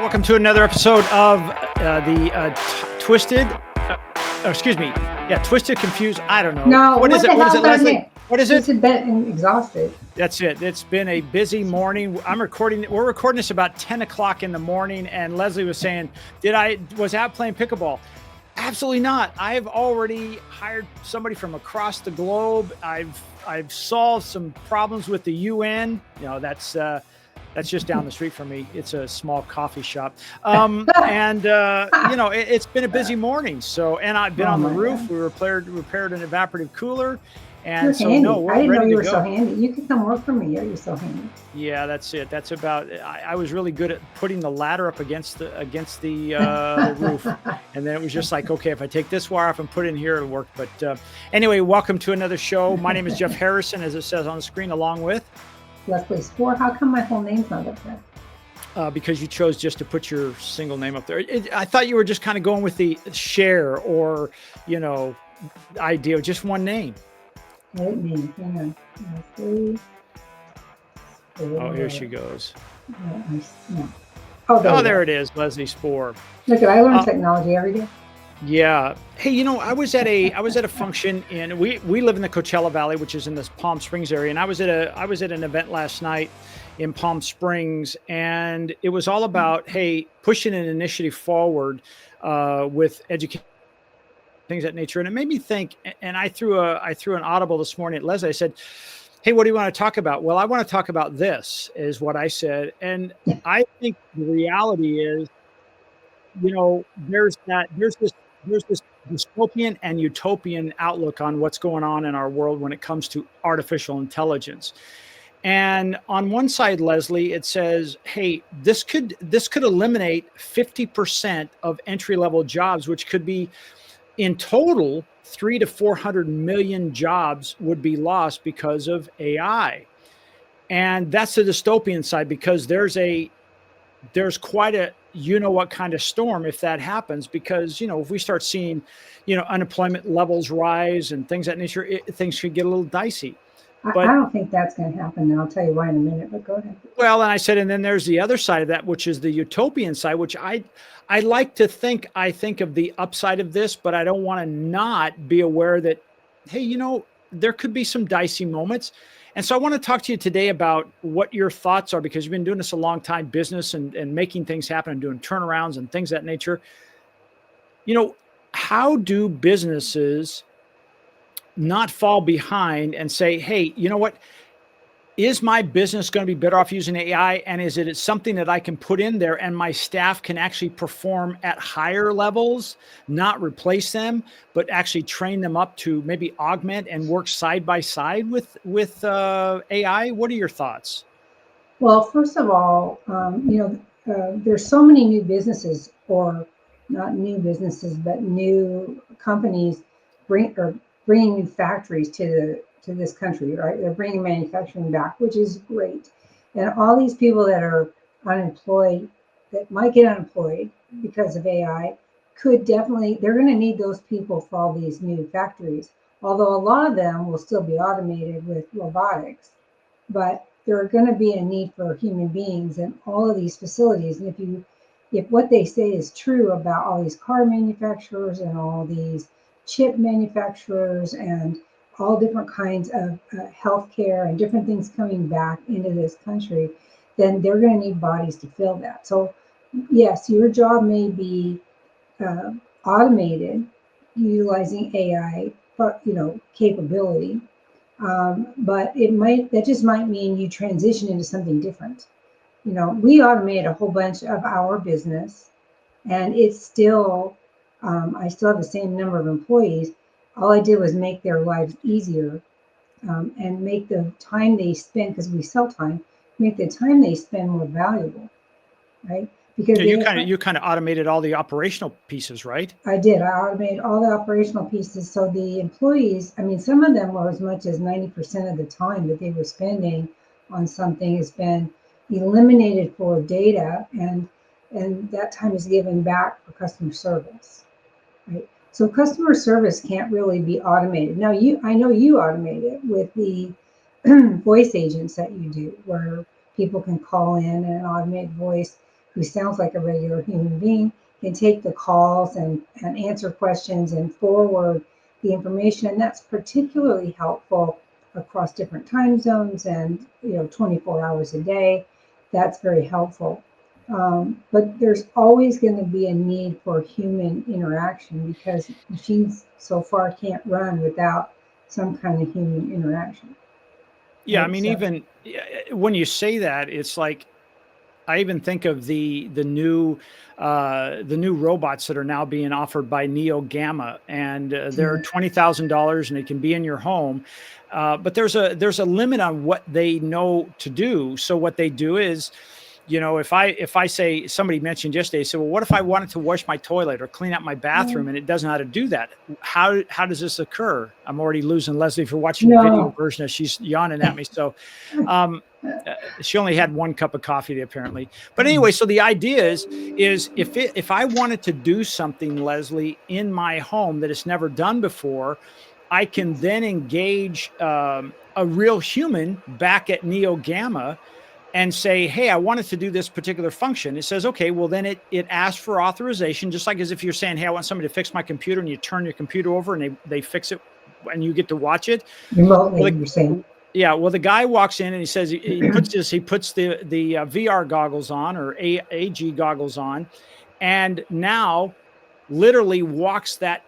welcome to another episode of Twisted. Twisted, Confused. I don't know. No, what is it, Leslie? What is it? Twisted, Bent, and Exhausted. That's it. It's been a busy morning. We're recording this about 10 o'clock in the morning, and Leslie was saying, was out playing pickleball? Absolutely not. I've already hired somebody from across the globe. I've solved some problems with the UN. That's just down the street from me. It's a small coffee shop. It's been a busy morning. So, and I've been on the roof. God. We repaired an evaporative cooler. And You're so, handy. no, we're I didn't ready know you to were go. so handy. You can come work for me. You're so handy. Yeah, that's it. That's about. I was really good at putting the ladder up against the roof, and then it was just like, okay, if I take this wire off and put it in here, it'll work. But anyway, welcome to another show. My name is Jeff Harrison, as it says on the screen, along with Leslie Spohr. How come my whole name's not up there? Because you chose just to put your single name up there. I thought you were just kind of going with the share or idea of just one name. Hang on. Leslie. Oh, here she goes. No. Oh, there it is, Leslie Spohr. Look, I learn technology every day. Yeah. Hey, I was at a function in we live in the Coachella Valley, which is in this Palm Springs area, and I was at an event last night in Palm Springs, and it was all about pushing an initiative forward with education, things of that nature. And it made me think, and I threw an audible this morning at Leslie. I said, hey, what do you want to talk about? Well, I want to talk about this, is what I said. And I think the reality is, there's this dystopian and utopian outlook on what's going on in our world when it comes to artificial intelligence. And on one side, Leslie, it says, hey, this could eliminate 50% of entry-level jobs, which could be in total 300 to 400 million jobs would be lost because of AI. And that's the dystopian side, because there's quite a what kind of storm if that happens, because if we start seeing unemployment levels rise and things of that nature, things could get a little dicey. But I don't think that's going to happen, and I'll tell you why in a minute, but go ahead. Well, and I said, and then there's the other side of that, which is the utopian side, which I like to think, I think of the upside of this, but I don't want to not be aware that, hey, there could be some dicey moments. And so I want to talk to you today about what your thoughts are, because you've been doing this a long time, business and making things happen and doing turnarounds and things of that nature. How do businesses not fall behind and say, hey, you know what? Is my business going to be better off using AI? And is it something that I can put in there and my staff can actually perform at higher levels, not replace them, but actually train them up to maybe augment and work side by side with AI? What are your thoughts? Well, first of all, there's so many new businesses, or not new businesses, but new companies bringing new factories to this country, right? They're bringing manufacturing back, which is great. And all these people that are unemployed, that might get unemployed because of AI, they're going to need those people for all these new factories. Although a lot of them will still be automated with robotics, but there's going to be a need for human beings in all of these facilities. And if what they say is true about all these car manufacturers and all these chip manufacturers and all different kinds of healthcare and different things coming back into this country, then they're going to need bodies to fill that. So yes, your job may be automated utilizing AI, capability, but that just might mean you transition into something different. We automated a whole bunch of our business, and it's still, I still have the same number of employees. All I did was make their lives easier, and make the time they spend, because we sell time, make the time they spend more valuable, right? Because you kind of automated all the operational pieces, right? I did. I automated all the operational pieces. So the employees, some of them were as much as 90% of the time that they were spending on something has been eliminated for data, and that time is given back for customer service, right? So customer service can't really be automated. Now, I know you automate it with the voice agents that you do, where people can call in and automate voice. who sounds like a regular human being, can take the calls and answer questions and forward the information. And that's particularly helpful across different time zones and 24 hours a day. That's very helpful. But there's always going to be a need for human interaction because machines so far can't run without some kind of human interaction. Yeah, I Right? mean, So, even when you say that, it's like I even think of the new robots that are now being offered by Neo Gamma, and they're yeah. $20,000, and they can be in your home. But there's a limit on what they know to do. So what they do is, if I say, somebody mentioned yesterday, so well, what if I wanted to wash my toilet or clean out my bathroom and it doesn't know how to do that? How does this occur? I'm already losing Leslie for watching the video No. version as she's yawning at me. So um, she only had one cup of coffee apparently. But anyway, so the idea is if I wanted to do something, Leslie, in my home that it's never done before, I can then engage a real human back at Neo Gamma and say, hey, I wanted to do this particular function. It says, okay, well, then it asks for authorization, just like as if you're saying, hey, I want somebody to fix my computer, and you turn your computer over and they fix it and you get to watch it. Remotely, Well, you're saying. yeah, well, the guy walks in and he says he puts the VR goggles on, or AG goggles on, and now literally walks that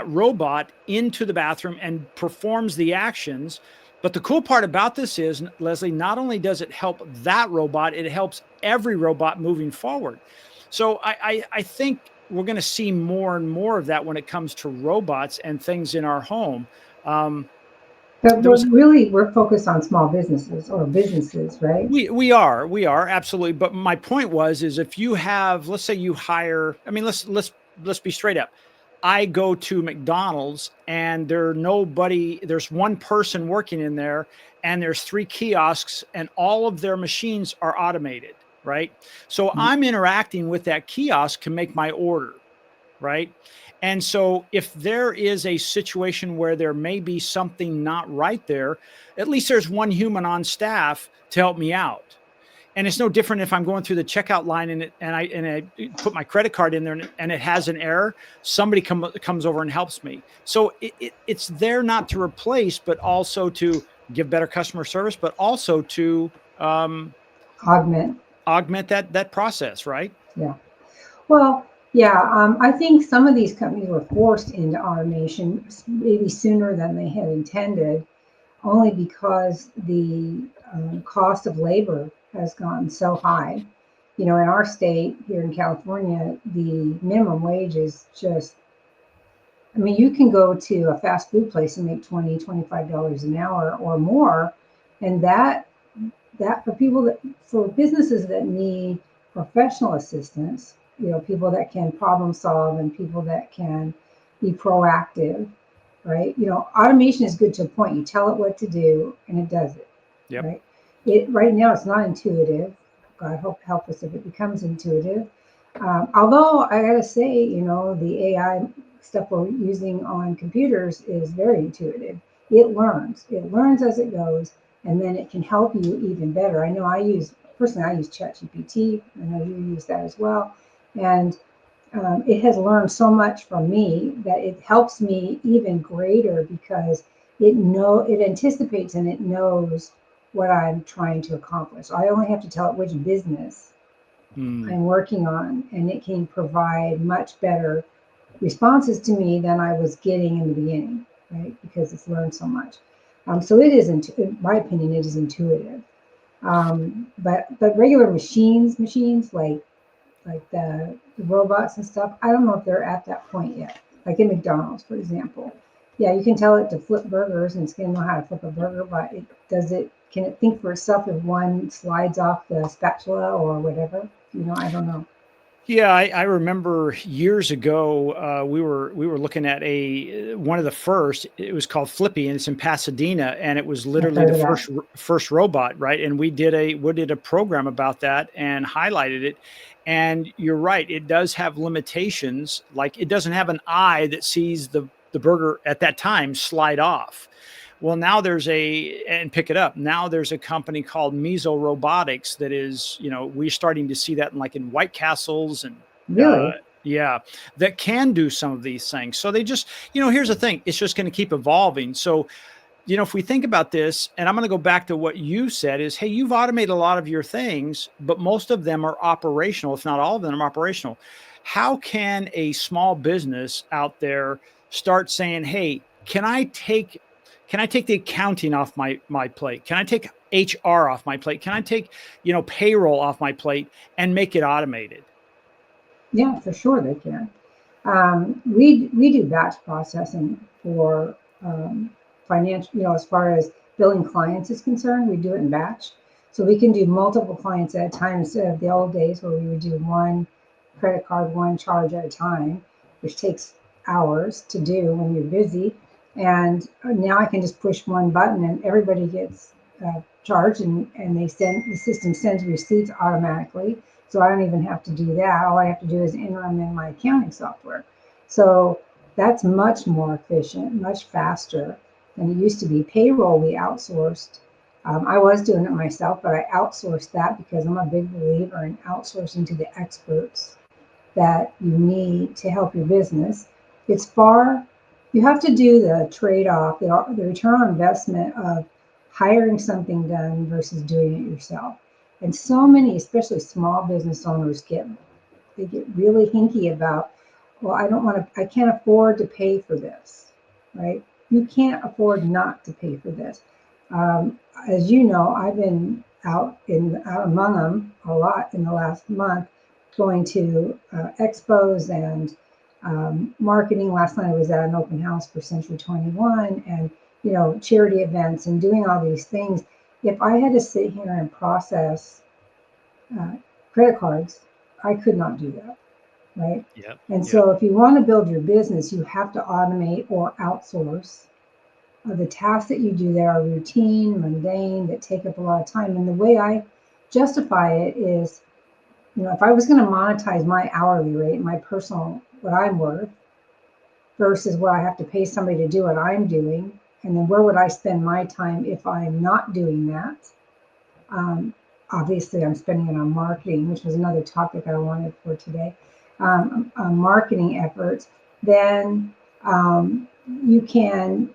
robot into the bathroom and performs the actions. But the cool part about this is, Leslie, not only does it help that robot, it helps every robot moving forward. So I think we're going to see more and more of that when it comes to robots and things in our home. Um, But there was we're focused on small businesses or businesses, right? we are absolutely. But my point is if you have, let's say you hire, I mean, let's be straight up. I go to McDonald's and there's one person working in there, and there's 3 kiosks, and all of their machines are automated, right? So I'm interacting with that kiosk to make my order, right? And so if there is a situation where there may be something not right there, at least there's one human on staff to help me out. And it's no different if I'm going through the checkout line and I put my credit card in there and it has an error. Somebody comes over and helps me. So it's there not to replace, but also to give better customer service, but also to Augment. augment that process, right? Yeah. Well, yeah, I think some of these companies were forced into automation maybe sooner than they had intended, only because the cost of labor has gotten so high. In our state here in California, the minimum wage is just, I mean, you can go to a fast food place and make $20, $25 an hour or more. And that for businesses that need professional assistance, people that can problem solve and people that can be proactive, right? Automation is good to a point. You tell it what to do and it does it, Yep. right? It right now it's not intuitive. God help us if it becomes intuitive. Although I gotta say, the AI stuff we're using on computers is very intuitive. It learns. It learns as it goes, and then it can help you even better. I know personally I use ChatGPT. I know you use that as well, and it has learned so much from me that it helps me even greater because it anticipates and it knows what I'm trying to accomplish. I only have to tell it which business Hmm. I'm working on, and it can provide much better responses to me than I was getting in the beginning, right? Because it's learned so much. So it is, in my opinion, it is intuitive. But regular machines like the robots and stuff, I don't know if they're at that point yet. Like in McDonald's, for example. Yeah, you can tell it to flip burgers and it's going to know how to flip a burger, but can it think for itself if one slides off the spatula or whatever? I don't know. Yeah, I remember years ago we were looking at one of the first. It was called Flippy, and it's in Pasadena, and it was I've literally heard the of that. first robot, right? And we did a program about that and highlighted it. And you're right, it does have limitations. Like it doesn't have an eye that sees the burger at that time slide off. Well, now and pick it up. Now there's a company called Meso Robotics that is, we're starting to see that in White Castles and uh, Really? yeah, that can do some of these things. So they just, here's the thing, it's just going to keep evolving. So, if we think about this, and I'm going to go back to what you said is, hey, you've automated a lot of your things, but most of them are operational, if not all of them are operational. How can a small business out there start saying, hey, can I take the accounting off my plate? Can I take HR off my plate? Can I take, payroll off my plate and make it automated? Yeah, for sure they can. We do batch processing for financial, as far as billing clients is concerned, we do it in batch. So we can do multiple clients at a time instead of the old days where we would do one credit card, one charge at a time, which takes hours to do when you're busy. And now I can just push one button and everybody gets charged, and the system sends receipts automatically. So I don't even have to do that. All I have to do is enter them in my accounting software. So that's much more efficient, much faster than it used to be. Payroll, we outsourced. I was doing it myself, but I outsourced that because I'm a big believer in outsourcing to the experts that you need to help your business. You have to do the trade off, the return on investment of hiring something done versus doing it yourself. And so many, especially small business owners, they get really hinky about, well, I can't afford to pay for this, right? You can't afford not to pay for this. As you know, I've been out among them a lot in the last month, going to expos and marketing. Last night I was at an open house for Century 21 and, charity events and doing all these things. If I had to sit here and process uh, credit cards, I could not do that, right? Yep. And Yep. so if you want to build your business, you have to automate or outsource the tasks that you do that are routine, mundane, that take up a lot of time. And the way I justify it is, if I was going to monetize my hourly rate, my personal, what I'm worth, versus what I have to pay somebody to do what I'm doing, and then where would I spend my time if I'm not doing that? Obviously, I'm spending it on marketing, which was another topic I wanted for today. Marketing efforts, then you can.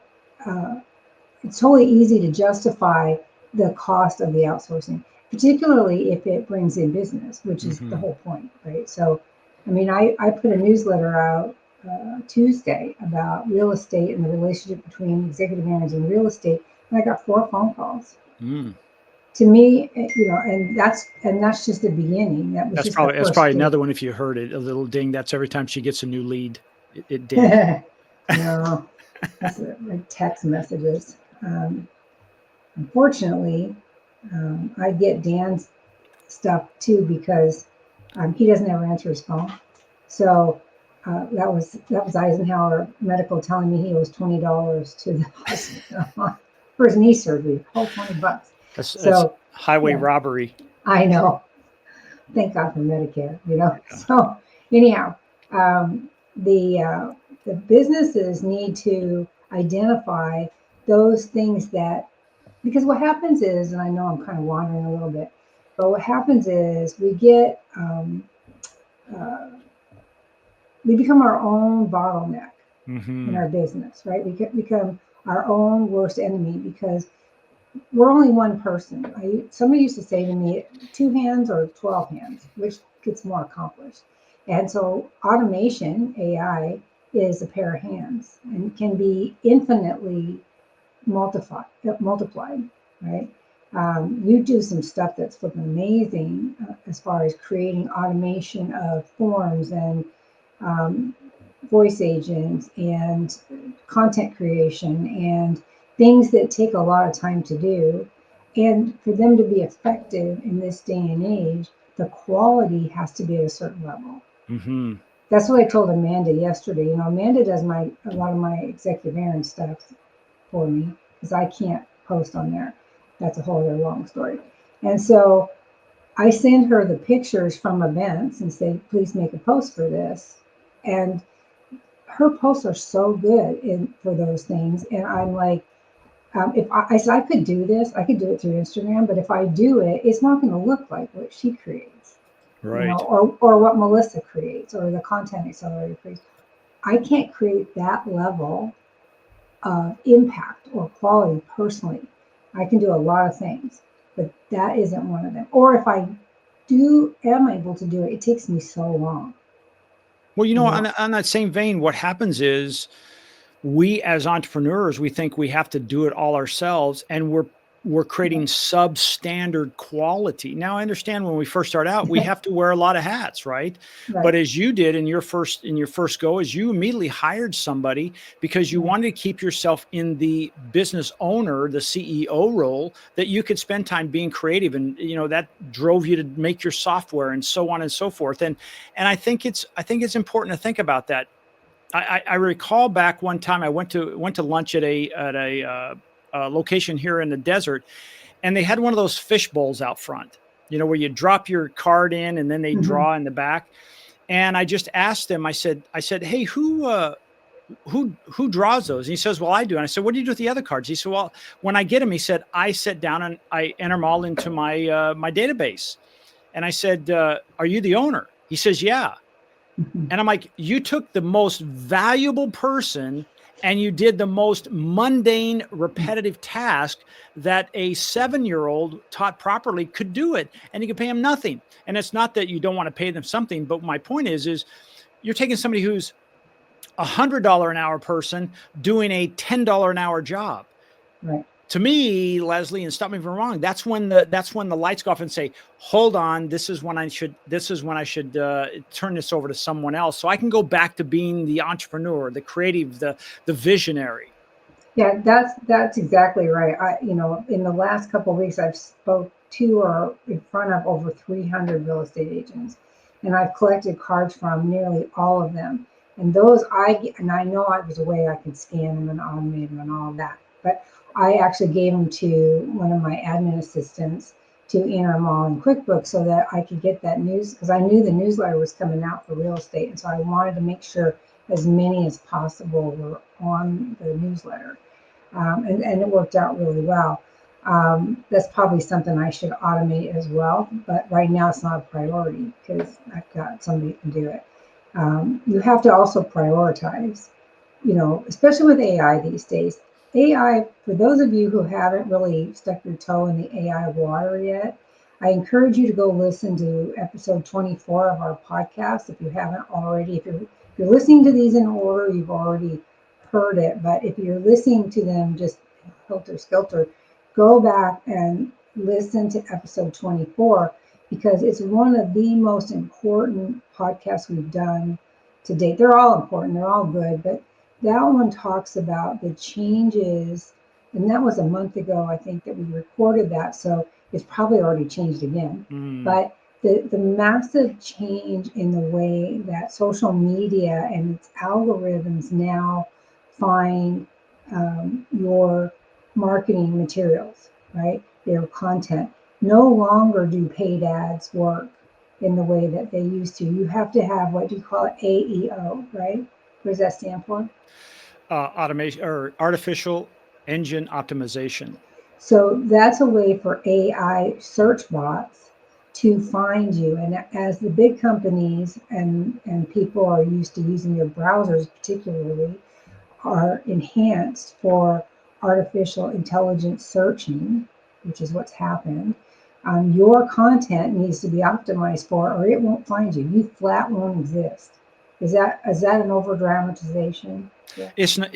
It's totally easy to justify the cost of the outsourcing, particularly if it brings in business, which is the whole point, right? So, I put a newsletter out Tuesday about real estate and the relationship between executive managers and real estate, and I got 4 phone calls. Mm. To me, and that's just the beginning. That was just the That's first probably day. another one. If you heard it, a little ding. That's every time she gets a new lead. It dings. No, that's like text messages. Unfortunately, I get Dan's stuff too because he doesn't ever answer his phone. So that was Eisenhower Medical telling me he owes $20 to the hospital for his knee surgery. Whole $20. That's So highway yeah, robbery. I know. Thank God for Medicare. Yeah. So anyhow, um, the businesses need to identify those things that, because what happens is, and I know I'm kind of wandering a little bit, but what happens is uh, we become our own bottleneck in Mm-hmm. our business, right? We become our own worst enemy because we're only one person. Somebody used to say to me, 2 hands or 12 hands, which gets more accomplished. And so automation, AI, is a pair of hands and can be infinitely multiplied, right? You do some stuff that's flipping amazing as far as creating automation of forms and um, voice agents and content creation and things that take a lot of time to do. And for them to be effective in this day and age, the quality has to be at a certain level. Mm-hmm. That's what I told Amanda yesterday. Amanda does a lot of my executive Aaron stuff for me because I can't post on there. That's a whole other long story. And so I send her the pictures from events and say, please make a post for this. And her posts are so good for those things. And I'm like, if I said I could do this, I could do it through Instagram, but if I do it, it's not going to look like what she creates, Right. or what Melissa creates, or the content accelerator creates. I can't create that level of impact or quality personally. I can do a lot of things, but that isn't one of them. Or if I am able to do it, it takes me so long. Well, You know, on that same vein, what happens is we as entrepreneurs, we think we have to do it all ourselves, and we're creating substandard quality. Now, I understand when we first start out, we have to wear a lot of hats, right? But right, as you did in your first go, is you immediately hired somebody because you yeah, wanted to keep yourself in the business owner, the CEO role, that you could spend time being creative, and that drove you to make your software and so on and so forth. And I think it's important to think about that. I recall back one time I went to lunch at a location here in the desert, and they had one of those fish bowls out front, where you drop your card in and then they hmm, draw in the back. And I just asked them. I said, hey, who draws those? And he says, well, I do. And I said, what do you do with the other cards? He said, well, when I get them, he said, I sit down and I enter them all into my database. And I said, are you the owner? He says, yeah. hmm, And I'm like, you took the most valuable person and you did the most mundane, repetitive task that a 7-year-old taught properly could do it, and you could pay him nothing. And it's not that you don't want to pay them something, but my point is you're taking somebody who's $100 an hour person doing a $10 an hour job. right. To me, Leslie, and stop me if I'm wrong, that's when the lights go off and say, hold on, this is when I should turn this over to someone else, so I can go back to being the entrepreneur, the creative, the visionary. Yeah, that's exactly right. In the last couple of weeks, I've spoke to or in front of over 300 real estate agents, and I've collected cards from nearly all of them. And I know I was away, I could scan them and automate them and all of that. But I actually gave them to one of my admin assistants to enter them all in QuickBooks so that I could get that news, because I knew the newsletter was coming out for real estate, and so I wanted to make sure as many as possible were on the newsletter, and it worked out really well. That's probably something I should automate as well, but right now it's not a priority because I've got somebody who can do it. You have to also prioritize, especially with AI these days. AI, for those of you who haven't really stuck your toe in the AI water yet, I encourage you to go listen to episode 24 of our podcast if you haven't already. If you're listening to these in order, you've already heard it. But if you're listening to them just helter skelter, go back and listen to episode 24 because it's one of the most important podcasts we've done to date. They're all important, they're all good, but that one talks about the changes. And that was a month ago, I think, that we recorded that. So it's probably already changed again. Mm. But the massive change in the way that social media and its algorithms now find your marketing materials, right? Their content. No longer do paid ads work in the way that they used to. You have to have what do you call it? AEO, right? What does that stand for? Automation or artificial engine optimization. So that's a way for AI search bots to find you. And as the big companies and people are used to using their browsers, particularly, are enhanced for artificial intelligence searching, which is what's happened, your content needs to be optimized for, or it won't find you. You flat won't exist. Is that an over dramatization? Yeah. It's not.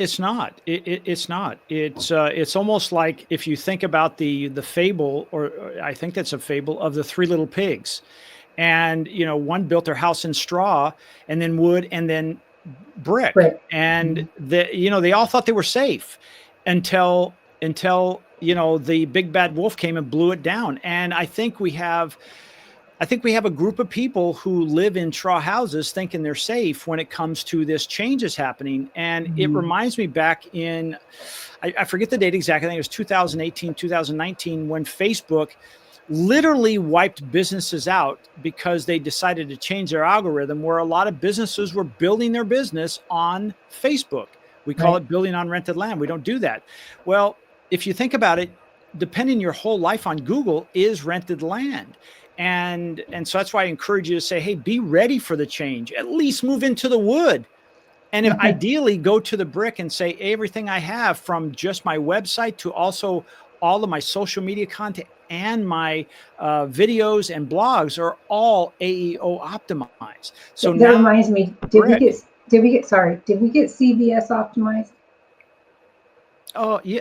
It's not. It's almost like if you think about the fable, or I think that's a fable of the three little pigs, and one built their house in straw, and then wood, and then brick, Great. and Mhm. they all thought they were safe until the big bad wolf came and blew it down. And I think we have a group of people who live in straw houses thinking they're safe when it comes to this change is happening. And it Mhm. reminds me back in, I forget the date exactly, I think it was 2018, 2019, when Facebook literally wiped businesses out because they decided to change their algorithm, where a lot of businesses were building their business on Facebook. We call Right. it building on rented land. We don't do that. Well, if you think about it, depending your whole life on Google is rented land. And so that's why I encourage you to say, hey, be ready for the change. At least move into the wood. And if ideally go to the brick and say everything I have, from just my website to also all of my social media content and my videos and blogs, are all AEO optimized. So That now reminds me, did we get CBS optimized? Oh yeah.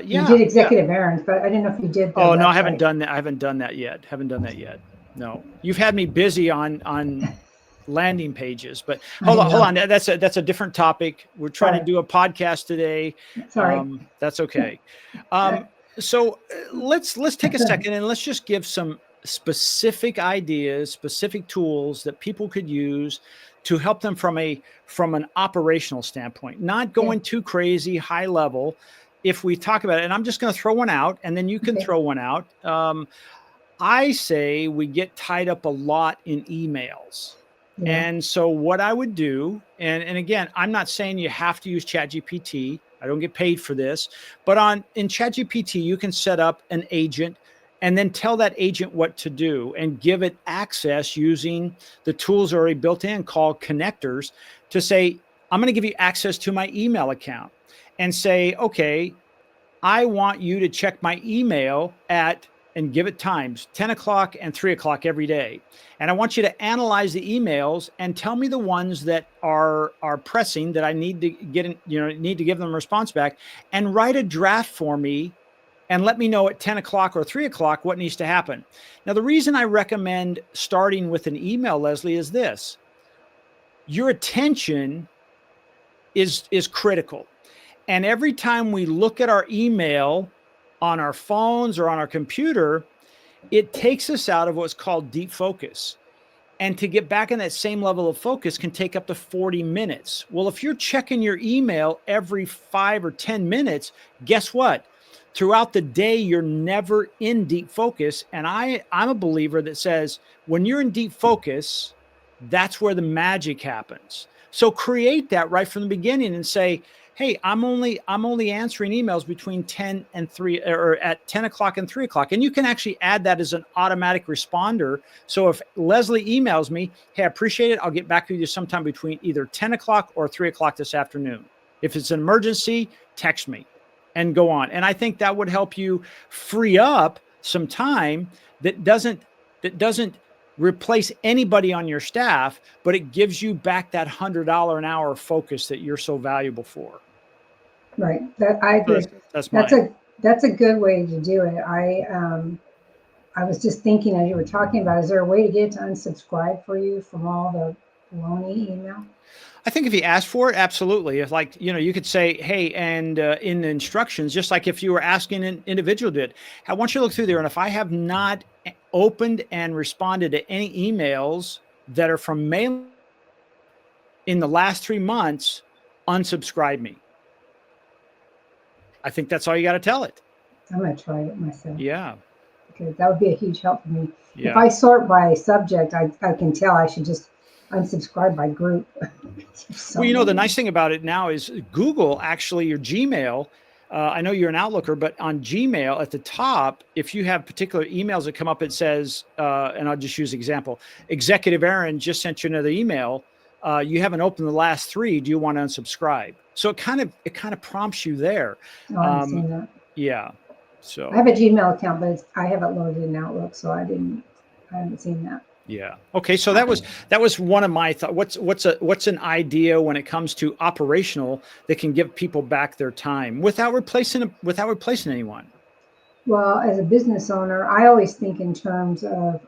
You did Yeah. executive errands, but I didn't know if you did the Oh no, I haven't website. done that. I haven't done that yet. Haven't done that yet. No, you've had me busy on landing pages, but I hold know. on. That's a different topic. We're trying to do a podcast today. Sorry. That's okay. So let's take a second and let's just give some specific ideas, specific tools that people could use to help them from an operational standpoint, not going too crazy high level. If we talk about it, and I'm just going to throw one out and then you can throw one out. I say we get tied up a lot in emails. And so what I would do, and again, I'm not saying you have to use ChatGPT. I don't get paid for this, but in ChatGPT, you can set up an agent and then tell that agent what to do and give it access using the tools already built in called connectors to say, I'm going to give you access to my email account and say, okay, I want you to check my email and give it times 10 o'clock and 3 o'clock every day. And I want you to analyze the emails and tell me the ones that are pressing that I need to need to give them a response back, and write a draft for me and let me know at 10 o'clock or 3 o'clock what needs to happen. Now, the reason I recommend starting with an email, Leslie, is this. Your attention is critical. And every time we look at our email on our phones or on our computer, it takes us out of what's called deep focus. And to get back in that same level of focus can take up to 40 minutes. Well, if you're checking your email every 5 or 10 minutes, guess what? Throughout the day, you're never in deep focus. And I'm a believer that says when you're in deep focus, that's where the magic happens. So create that right from the beginning and say, hey, I'm only answering emails between 10 and 3, or at 10 o'clock and 3 o'clock. And you can actually add that as an automatic responder. So if Leslie emails me, hey, I appreciate it, I'll get back to you sometime between either 10 o'clock or 3 o'clock this afternoon. If it's an emergency, text me and go on. And I think that would help you free up some time that doesn't replace anybody on your staff, but it gives you back that $100 an hour focus that you're so valuable for. Right. That I agree. That's a good way to do it. I was just thinking as you were talking about, is there a way to get it to unsubscribe for you from all the baloney email? I think if you ask for it, absolutely. If you could say, hey, and in the instructions, just like if you were asking an individual did, I want you to look through there. And if I have not opened and responded to any emails that are from mail in the last 3 months, unsubscribe me. I think that's all you got to tell it. I'm going to try it myself. Yeah. Because that would be a huge help for me. Yeah. If I sort by subject, I can tell I should just unsubscribe by group. Well, the nice thing about it now is Google, actually, your Gmail, I know you're an Outlooker, but on Gmail at the top, if you have particular emails that come up, it says, and I'll just use an example, Executive Aaron just sent you another email. You haven't opened the last 3. Do you want to unsubscribe? So it kind of prompts you there. I haven't seen that. Yeah. So I have a Gmail account, but I haven't loaded in Outlook, so I haven't seen that. Yeah. Okay. So that was one of my thoughts. What's an idea when it comes to operational that can give people back their time without replacing anyone? Well, as a business owner, I always think in terms of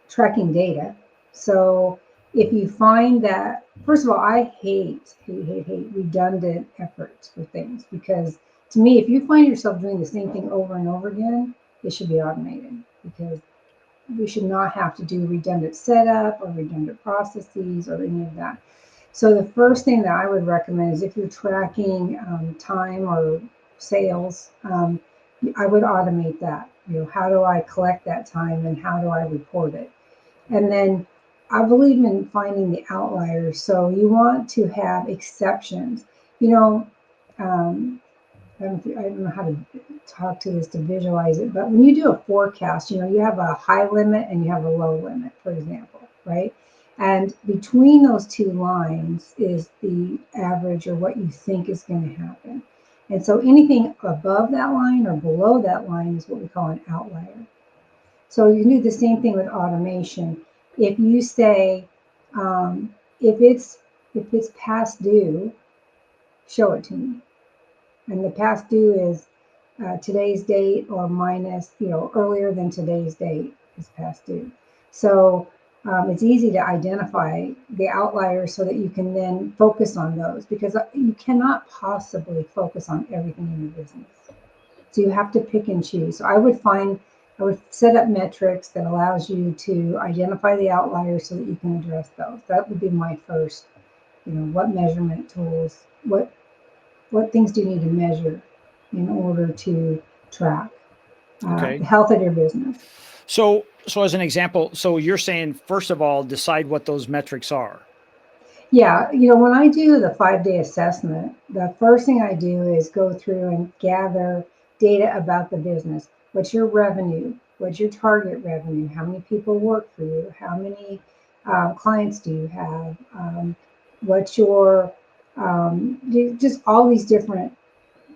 tracking data. So if you find that, first of all, I hate redundant efforts for things, because to me, if you find yourself doing the same thing over and over again, it should be automated, because we should not have to do redundant setup or redundant processes or any of that. So the first thing that I would recommend is if you're tracking time or sales, I would automate that. How do I collect that time and how do I report it? And then I believe in finding the outliers. So you want to have exceptions. I don't know how to talk to this to visualize it, but when you do a forecast, you have a high limit and you have a low limit, for example, right? And between those two lines is the average or what you think is going to happen. And so anything above that line or below that line is what we call an outlier. So you can do the same thing with automation. If you say, if it's past due, show it to me. And the past due is today's date or minus, earlier than today's date is past due. So it's easy to identify the outliers so that you can then focus on those, because you cannot possibly focus on everything in your business. So you have to pick and choose. So I would set up metrics that allows you to identify the outliers so that you can address those. That would be my first, what measurement tools, what things do you need to measure in order to track the health of your business? So as an example, so you're saying, first of all, decide what those metrics are. Yeah. When I do the 5-day assessment, the first thing I do is go through and gather data about the business. What's your revenue? What's your target revenue? How many people work for you? How many clients do you have? What's your, just all these different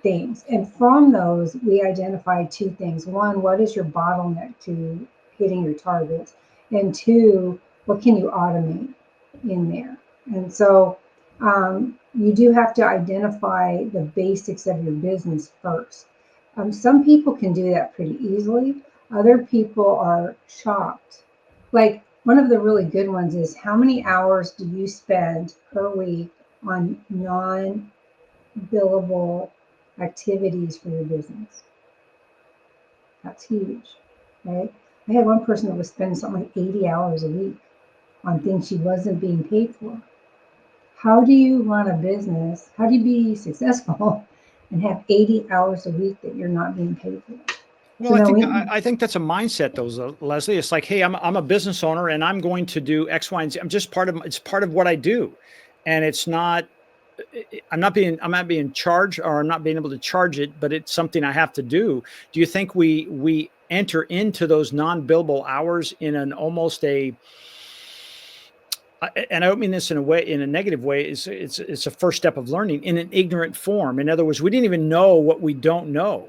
things. And from those, we identify two things. One, what is your bottleneck to hitting your targets? And two, what can you automate in there? And so you do have to identify the basics of your business first. Some people can do that pretty easily. Other people are shocked. Like one of the really good ones is, how many hours do you spend per week on non-billable activities for your business? That's huge, right? I had one person that was spending something like 80 hours a week on things she wasn't being paid for. How do you run a business? How do you be successful and have 80 hours a week that you're not being paid for? Well, I think that's a mindset, though, Leslie. It's like, hey, I'm a business owner and I'm going to do X, Y, and Z. It's part of what I do, and it's not. I'm not being charged, or I'm not being able to charge it, but it's something I have to do. Do you think we enter into those non-billable hours in an almost and I don't mean this in a negative way, it's a first step of learning, in an ignorant form. In other words, we didn't even know what we don't know.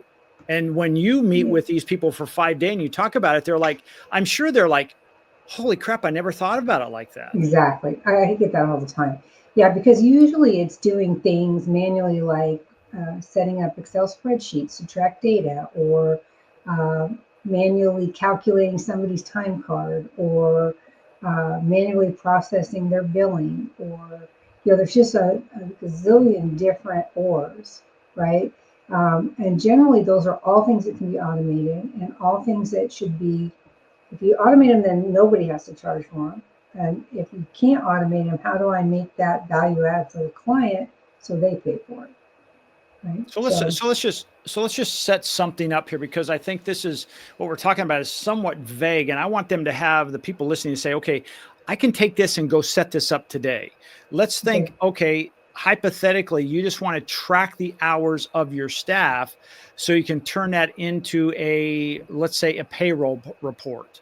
And when you meet with these people for 5 days and you talk about it, I'm sure they're like, holy crap, I never thought about it like that. Exactly. I get that all the time. Yeah, because usually it's doing things manually, like setting up Excel spreadsheets to track data, or manually calculating somebody's time card, or manually processing their billing, or there's just a gazillion different ors, right? And generally those are all things that can be automated, and all things that should be, if you automate them, then nobody has to charge for them. And if you can't automate them, how do I make that value add for the client so they pay for it? Right. So let's just set something up here, because I think this is what we're talking about is somewhat vague, and I want them to have the people listening to say, okay, I can take this and go set this up today. Let's think, okay, hypothetically, you just want to track the hours of your staff so you can turn that into let's say a payroll report.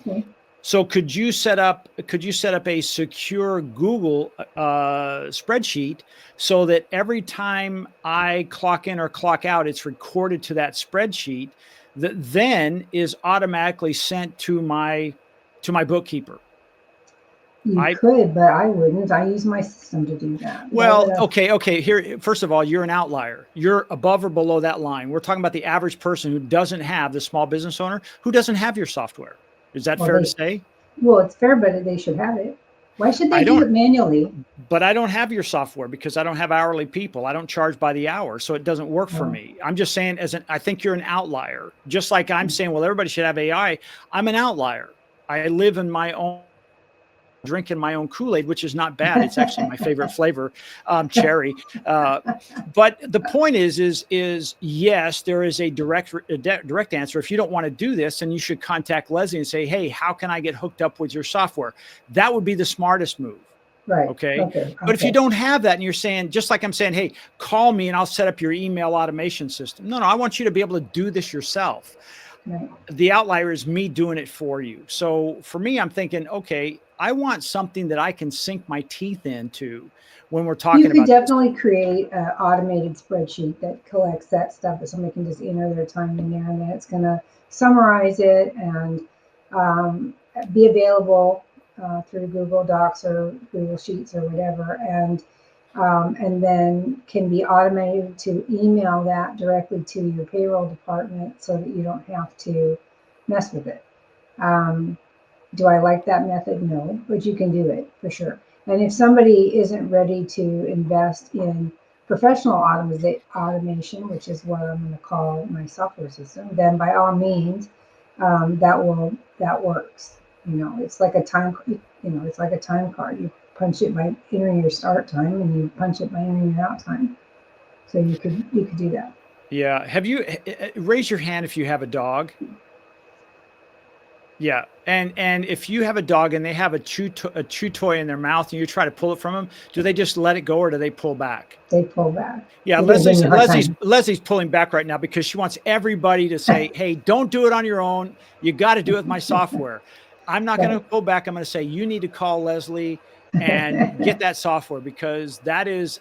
Okay. So could you set up a secure Google spreadsheet so that every time I clock in or clock out, it's recorded to that spreadsheet that then is automatically sent to my bookkeeper? You could, but I wouldn't. I use my system to do that. Well, okay. Here, first of all, you're an outlier. You're above or below that line. We're talking about the average person who doesn't have, the small business owner who doesn't have your software. Is that fair to say? Well, it's fair, but they should have it. Why should they do it manually? But I don't have your software because I don't have hourly people. I don't charge by the hour, so it doesn't work for me. I'm just saying, I think you're an outlier. Just like I'm saying, well, everybody should have AI. I'm an outlier. I live in my own, drinking my own Kool-Aid, which is not bad. It's actually my favorite flavor, cherry. But the point is yes, there is a direct answer. If you don't want to do this, then you should contact Leslie and say, hey, how can I get hooked up with your software? That would be the smartest move. Right. Okay. Okay. But if you Okay. don't have that and you're saying, just like I'm saying, hey, call me and I'll set up your email automation system. No, I want you to be able to do this yourself. Right. The outlier is me doing it for you. So for me, I'm thinking, okay, I want something that I can sink my teeth into when we're You talking could about this. definitely create an automated spreadsheet that collects that stuff that somebody can just enter their time in there, and then it's going to summarize it and um, be available through Google Docs or Google Sheets or whatever, and then can be automated to email that directly to your payroll department so that you don't have to mess with it. Um, do I like that method? No, but you can do it for sure. And if somebody isn't ready to invest in professional automation, which is what I'm going to call my software system, then by all means, that works. You know, it's like a time. You know, it's like a time card. You punch it by entering your start time, and you punch it by entering your out time. So you could do that. Yeah. Have you raise your hand if you have a dog? Yeah, and if you have a dog and they have a chew toy in their mouth and you try to pull it from them, do they just let it go or do they pull back? They pull back. Yeah, They're going to give me a hard time. Leslie's pulling back right now because she wants everybody to say, "Hey, don't do it on your own. You got to do it with my software." I'm not going to Right. pull back. I'm going to say you need to call Leslie and get that software because that is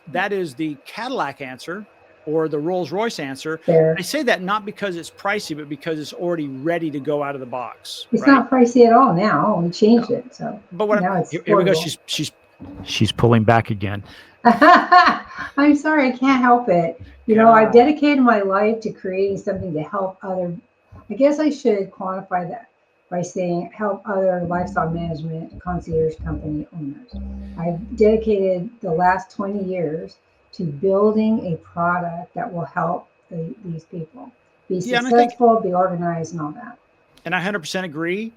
the Cadillac answer or the Rolls-Royce answer. I There. say that not because it's pricey, but because it's already ready to go out of the box, It's right? not pricey at all now. We changed it, so But what now it's here we go. affordable. She's pulling back again. I'm sorry, I can't help it. You know, I've God. dedicated my life to creating something to help other. I guess I should quantify that by saying help other lifestyle management concierge company owners. I've dedicated the last 20 years to building a product that will help these people be Yeah, and I think successful, be organized, and all that. and I 100% agree.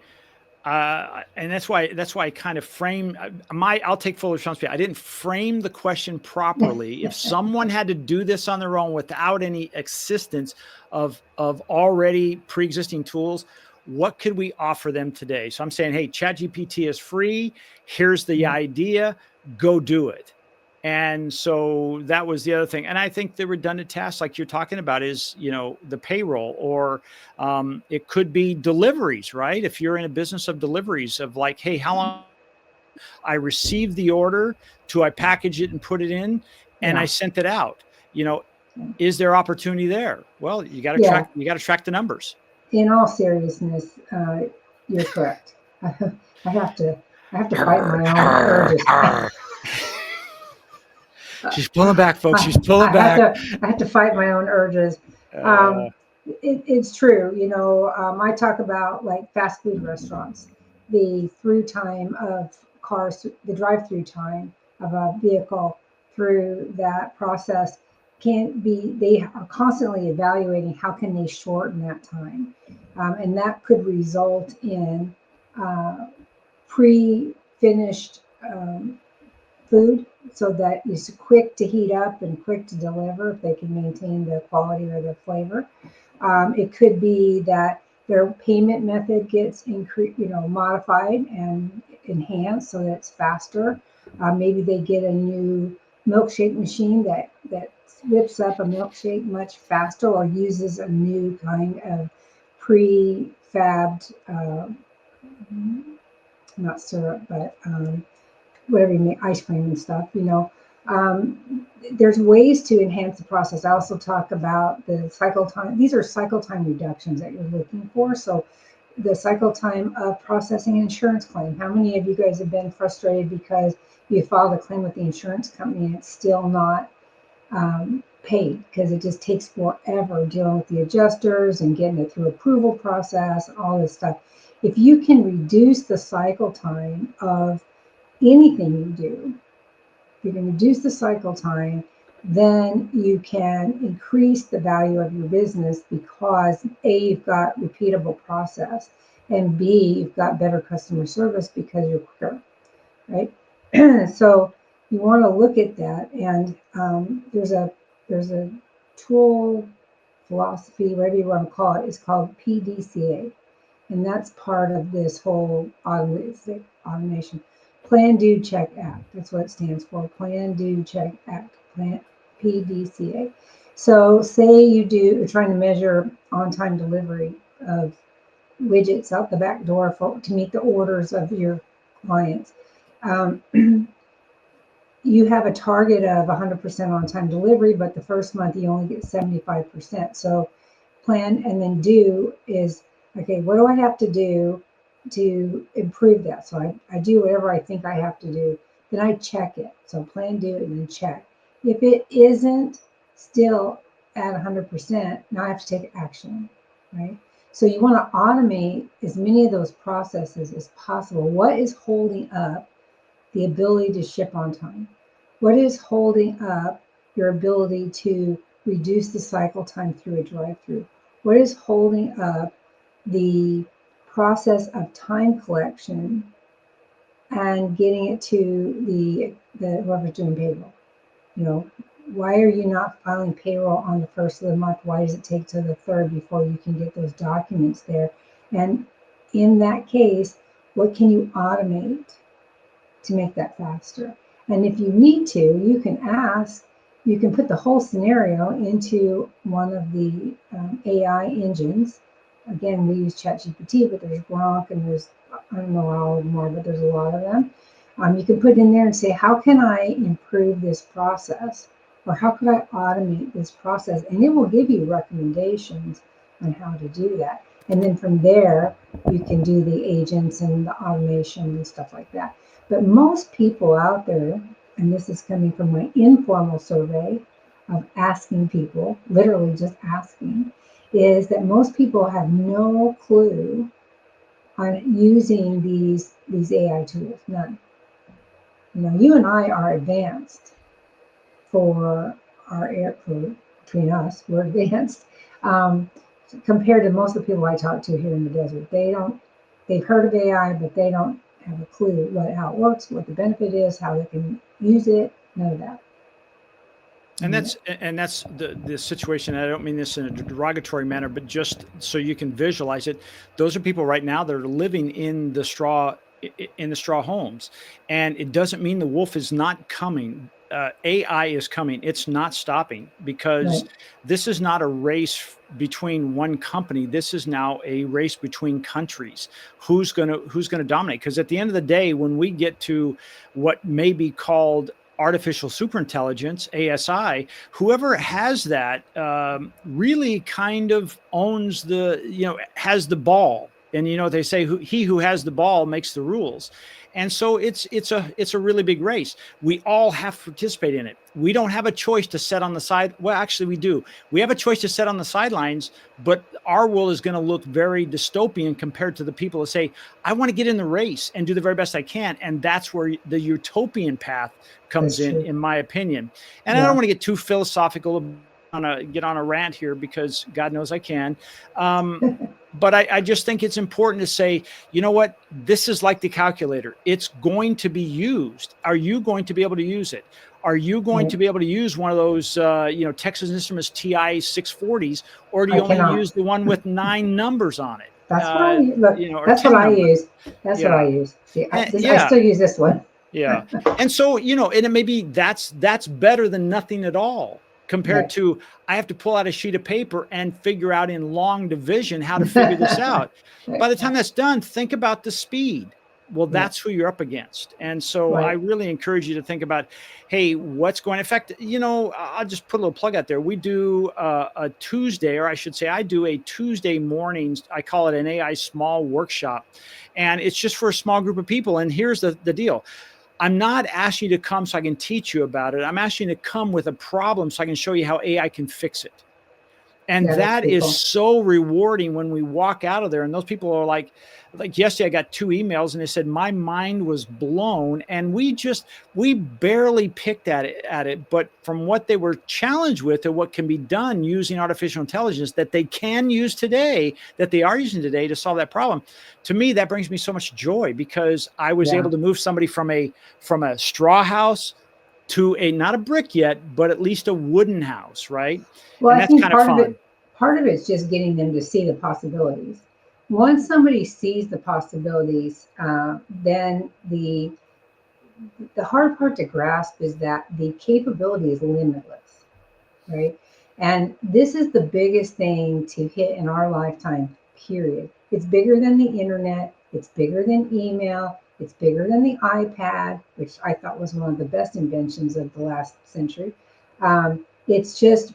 And that's why I kind of frame I'll take full responsibility. I didn't frame the question properly. If someone had to do this on their own without any assistance of already pre-existing tools, what could we offer them today? So I'm saying, hey, ChatGPT is free. Here's the idea. Go do it. And so that was the other thing. And I think the redundant tasks like you're talking about is, the payroll or it could be deliveries, right? If you're in a business of deliveries of like, hey, how long I received the order to I package it and put it in and I Yeah, sent it out, is there opportunity there? Well, yeah. you got to track the numbers. In all seriousness, you're correct. I have to I have to fight my own urges. She's pulling back, folks. She's I pulling have back. to I have to fight my own urges. Uh, Um, it's true. You know, I talk about like fast food restaurants, the through time of cars, the drive-through time of a vehicle through that process can be. They are constantly evaluating how can they shorten that time, and that could result in uh, pre-finished food so that it's quick to heat up and quick to deliver if they can maintain the quality or the flavor. It could be that their payment method gets modified and enhanced so that it's faster. Maybe they get a new milkshake machine that whips up a milkshake much faster or uses a new kind of prefabbed, not syrup, but whatever you make, ice cream and stuff, there's ways to enhance the process. I also talk about the cycle time. These are cycle time reductions that you're looking for. So the cycle time of processing an insurance claim. How many of you guys have been frustrated because you filed a claim with the insurance company and it's still not paid because it just takes forever dealing with the adjusters and getting it through approval process and all this stuff. If you can reduce the cycle time of anything you do, you can reduce the cycle time, then you can increase the value of your business because A, you've got repeatable process, and B, you've got better customer service because you're quicker, right? So you want to look at that, and there's a tool philosophy, whatever you want to call it. It's called PDCA, and that's part of this whole automation. Plan, Do, Check, Act. That's what it stands for. Plan, Do, Check, Act. Plan, PDCA. So say you're trying to measure on-time delivery of widgets out the back door to meet the orders of your clients. Um, you have a target of 100% on-time delivery, but the first month you only get 75%. So plan and then do is, okay, what do I have to do to improve that? So I do whatever I think I have to do. Then I check it. So plan, do, and then check. If it isn't still at 100%, now I have to take action, right? So you want to automate as many of those processes as possible. What is holding up the ability to ship on time? What is holding up your ability to reduce the cycle time through a drive-through? What is holding up the process of time collection and getting it to the whoever's doing payroll? You know, why are you not filing payroll on the first of the month? Why does it take to the third before you can get those documents there? And in that case, what can you automate to make that faster? And if you need to, you can put the whole scenario into one of the AI engines. Again, we use ChatGPT, but there's Gronk and there's, I don't know all of them are, but there's a lot of them. You can put in there and say, how can I improve this process? Or how could I automate this process? And it will give you recommendations on how to do that. And then from there, you can do the agents and the automation and stuff like that. But most people out there, and this is coming from my informal survey of asking people, literally just asking, is that most people have no clue on using these AI tools, none. You know, you and I are advanced for between us, we're advanced compared to most of the people I talk to here in the desert. They've heard of AI, but they don't have a clue how it works, what the benefit is, how they can use it, none of that. And that's the situation. I don't mean this in a derogatory manner, but just so you can visualize it. Those are people right now that are living in the straw homes, and it doesn't mean the wolf is not coming. AI is coming. It's not stopping, because this is not a race between one company. This is now a race between countries. Who's gonna dominate? Because at the end of the day, when we get to what may be called artificial superintelligence, ASI, whoever has that really kind of owns has the ball. And they say he who has the ball makes the rules. And so it's a really big race. We all have to participate in it. We don't have a choice to sit on the side. Well, actually we do. We have a choice to sit on the sidelines, but our world is going to look very dystopian compared to the people that say, I want to get in the race and do the very best I can. And that's where the utopian path comes in my opinion. And I don't want to get too philosophical, get on a rant here, because God knows I can. But I just think it's important to say, you know what, this is like the calculator. It's going to be used. Are you going to be able to use it? Are you going to be able to use one of those, Texas Instruments TI 640s, or do you only use the one with 9 numbers on it? That's what I use. That's what I use. See, I still use this one. Yeah. And so, and it may be that's better than nothing at all, compared to I have to pull out a sheet of paper and figure out in long division how to figure this out. By the time that's done, think about the speed. Well, that's who you're up against. And so I really encourage you to think about, hey, what's going on? In fact, I'll just put a little plug out there. We do a Tuesday, or I should say I do a Tuesday mornings. I call it an AI small workshop. And it's just for a small group of people. And here's the deal. I'm not asking you to come so I can teach you about it. I'm asking you to come with a problem so I can show you how AI can fix it. And that is so rewarding when we walk out of there. And those people are like yesterday, I got 2 emails and they said, my mind was blown. And we barely picked at it. But from what they were challenged with, or what can be done using artificial intelligence that they can use today, that they are using today to solve that problem. To me, that brings me so much joy, because I was able to move somebody from a straw house to not a brick yet, but at least a wooden house, right? Well, and I think part of it's just getting them to see the possibilities. Once somebody sees the possibilities, then the the hard part to grasp is that the capability is limitless, right? And this is the biggest thing to hit in our lifetime, period. It's bigger than the internet, it's bigger than email, it's bigger than the iPad, which I thought was one of the best inventions of the last century. It's just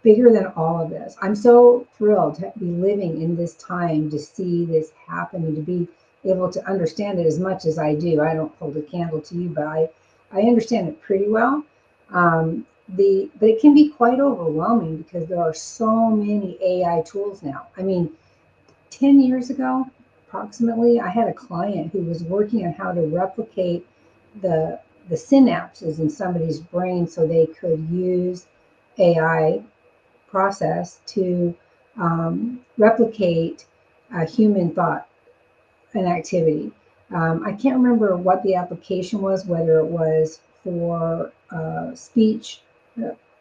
bigger than all of this. I'm so thrilled to be living in this time to see this happen and to be able to understand it as much as I do. I don't hold a candle to you, but I understand it pretty well. But it can be quite overwhelming because there are so many AI tools now. I mean, 10 years ago, approximately, I had a client who was working on how to replicate the the synapses in somebody's brain so they could use AI process to replicate human thought and activity. I can't remember what the application was, whether it was for speech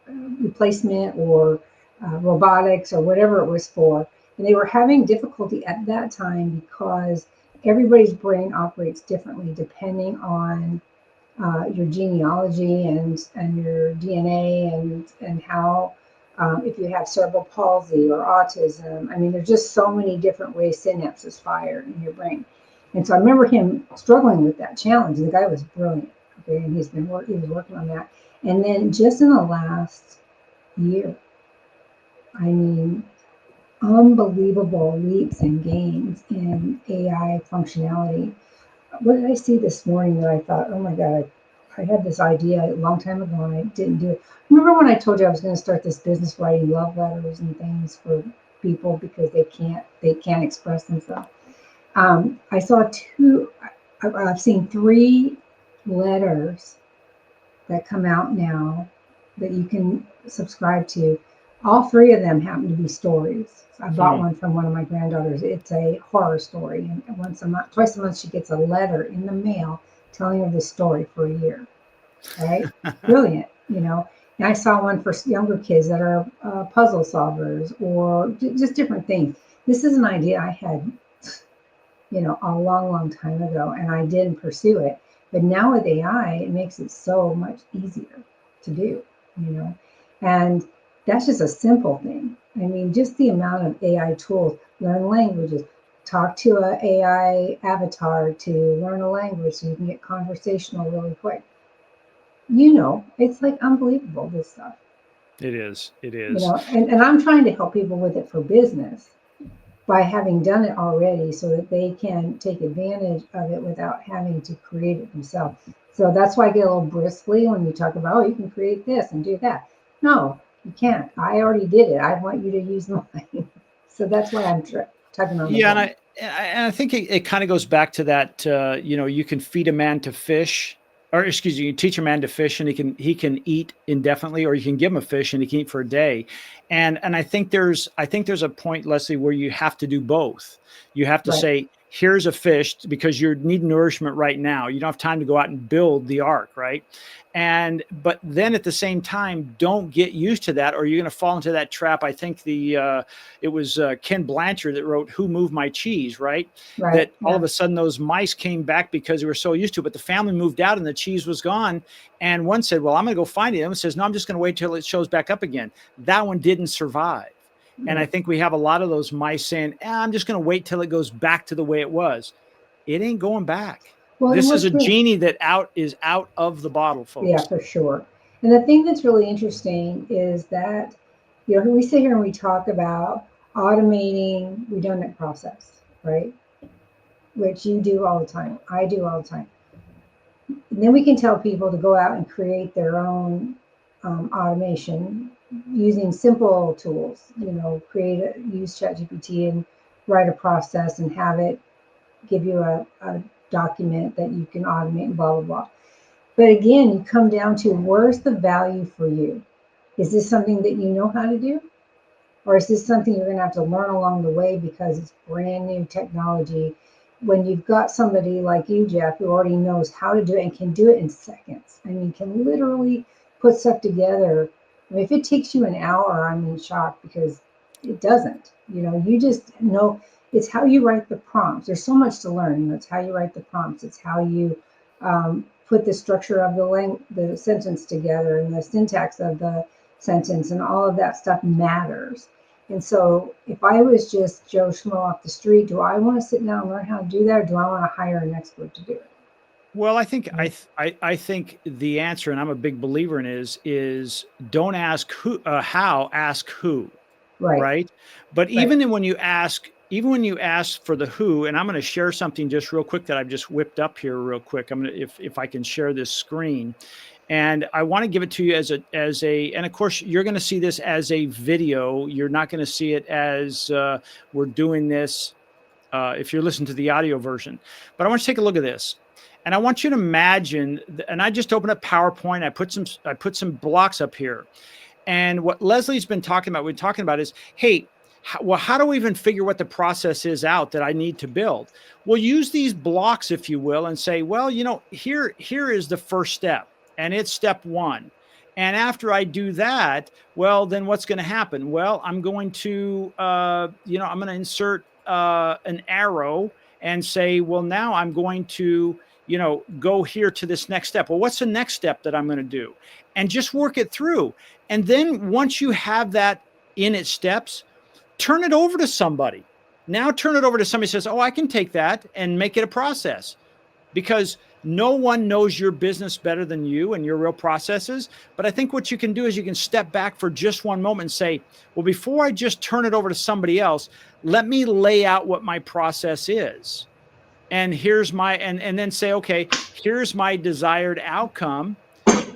replacement or robotics or whatever it was for. And they were having difficulty at that time because everybody's brain operates differently depending on your genealogy and your DNA and how if you have cerebral palsy or autism. I mean, there's just so many different ways synapses fire in your brain. And so I remember him struggling with that challenge. The guy was brilliant, okay, and he was working on that. And then just in the last year, I mean, unbelievable leaps and gains in AI functionality. What did I see this morning that I thought, oh my God, I had this idea a long time ago and I didn't do it. Remember when I told you I was going to start this business writing love letters and things for people because they can't express themselves. I saw I've seen 3 letters that come out now that you can subscribe to. All 3 of them happen to be stories. So I bought one from one of my granddaughters. It's a horror story, and twice a month, she gets a letter in the mail telling her the story for a year. Right? Brilliant, you know. And I saw one for younger kids that are puzzle solvers or just different things. This is an idea I had, a long, long time ago, and I didn't pursue it. But now with AI, it makes it so much easier to do, you know. And that's just a simple thing. I mean, just the amount of AI tools, learn languages, talk to a AI avatar to learn a language so you can get conversational really quick. It's like unbelievable, this stuff, It is. It is. and I'm trying to help people with it for business by having done it already so that they can take advantage of it without having to create it themselves. So that's why I get a little bristly when you talk about, oh, you can create this and do that. No, you can't. I already did it. I want you to use mine. So that's why I'm tugging on the Yeah, and bone. I think it kind of goes back to that. You can feed a man to fish, or excuse me, you can teach a man to fish, and he can eat indefinitely, or you can give him a fish and he can eat for a day. And I think there's a point, Leslie, where you have to do both. You have to Right. say, here's a fish because you need nourishment right now. You don't have time to go out and build the ark, right? But then at the same time, don't get used to that, or you're going to fall into that trap. I think it was Ken Blanchard that wrote "Who Moved My Cheese," right? Right. That all of Yeah. a sudden those mice came back because they were so used to it, but the family moved out and the cheese was gone. And one said, "Well, I'm going to go find it." And one says, "No, I'm just going to wait till it shows back up again." That one didn't survive. And I Right. think we have a lot of those mice saying, I'm just going to wait till it goes back to the way it was. It ain't going back. Well, and This is a what's really, genie that is out of the bottle, yeah, folks. for sure. And the thing that's really interesting is that, we sit here and we talk about automating redundant process, right? Which you do all the time. I do all the time. And then we can tell people to go out and create their own automation using simple tools, use ChatGPT and write a process and have it give you a document that you can automate and blah, blah, blah. But again, you come down to where's the value for you? Is this something that you know how to do? Or is this something you're going to have to learn along the way because it's brand new technology? When you've got somebody like you, Jeff, who already knows how to do it and can do it in seconds. I mean, can literally put stuff together. I mean, if it takes you an hour, I'm in shock because it doesn't. You just know it's how you write the prompts. There's so much to learn. It's how you write the prompts. It's how you put the structure of the sentence together and the syntax of the sentence and all of that stuff matters. And so if I was just Joe Schmo off the street, do I want to sit down and learn how to do that, or do I want to hire an expert to do it? Well, I think the answer, and I'm a big believer in, is don't ask who how, ask who, Right, right? But right. even when you ask for the who, and I'm going to share something just real quick that I've just whipped up here real quick. I'm gonna, if I can share this screen, and I want to give it to you as a, and of course you're going to see this as a video. You're not going to see it as we're doing this if you're listening to the audio version. But I want you to take a look at this. And I want you to imagine, and I just opened up PowerPoint. I put some blocks up here. And what Leslie's been talking about, is, hey, how do we even figure what the process is out that I need to build? Well, use these blocks, if you will, and say, well, here is the first step, and it's step one. And after I do that, well, then what's going to happen? Well, I'm going to, I'm going to insert an arrow and say, well, now I'm going to, go here to this next step. Well, what's the next step that I'm going to do? And just work it through. And then once you have that in its steps, turn it over to somebody. Now turn it over to somebody who says, oh, I can take that and make it a process, because no one knows your business better than you and your real processes. But I think what you can do is you can step back for just one moment and say, well, before I just turn it over to somebody else, let me lay out what my process is. And here's my, and then say, okay, here's my desired outcome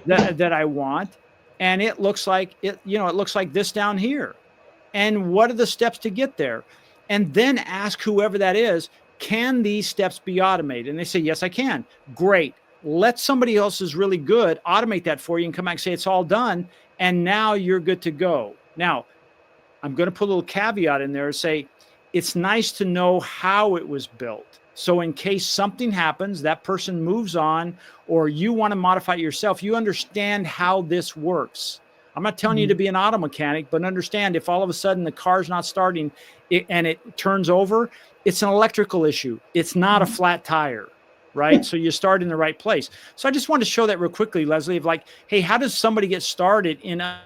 that I want. And it looks like it looks like this down here. And what are the steps to get there? And then ask whoever that is, can these steps be automated? And they say, yes, I can. Great. Let somebody else who's really good automate that for you and come back and say, it's all done. And now you're good to go. Now, I'm going to put a little caveat in there and say, it's nice to know how it was built. So in case something happens, that person moves on, or you want to modify it yourself, you understand how this works. I'm not telling you to be an auto mechanic, but understand, if all of a sudden the car's not starting and it turns over, it's an electrical issue. It's not a flat tire, right? So you start in the right place. So I just wanted to show that real quickly, Leslie, of like, hey, how does somebody get started in how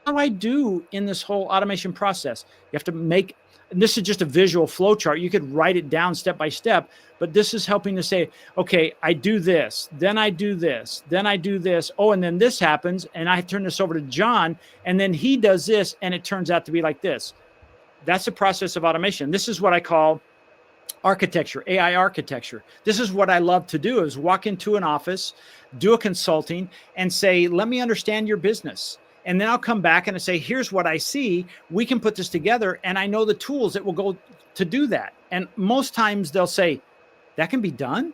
do I do in this whole automation process? You have to make, and this is just a visual flow chart. You could write it down step by step, but this is helping to say, okay, I do this, then I do this, then I do this. Oh, and then this happens, and I turn this over to John, and then he does this, and it turns out to be like this. That's the process of automation. This is what I call architecture, AI architecture. This is what I love to do, is walk into an office, do a consulting, and say, let me understand your business. And then I'll come back and I say, here's what I see. We can put this together. And I know the tools that will go to do that. And most times they'll say, that can be done.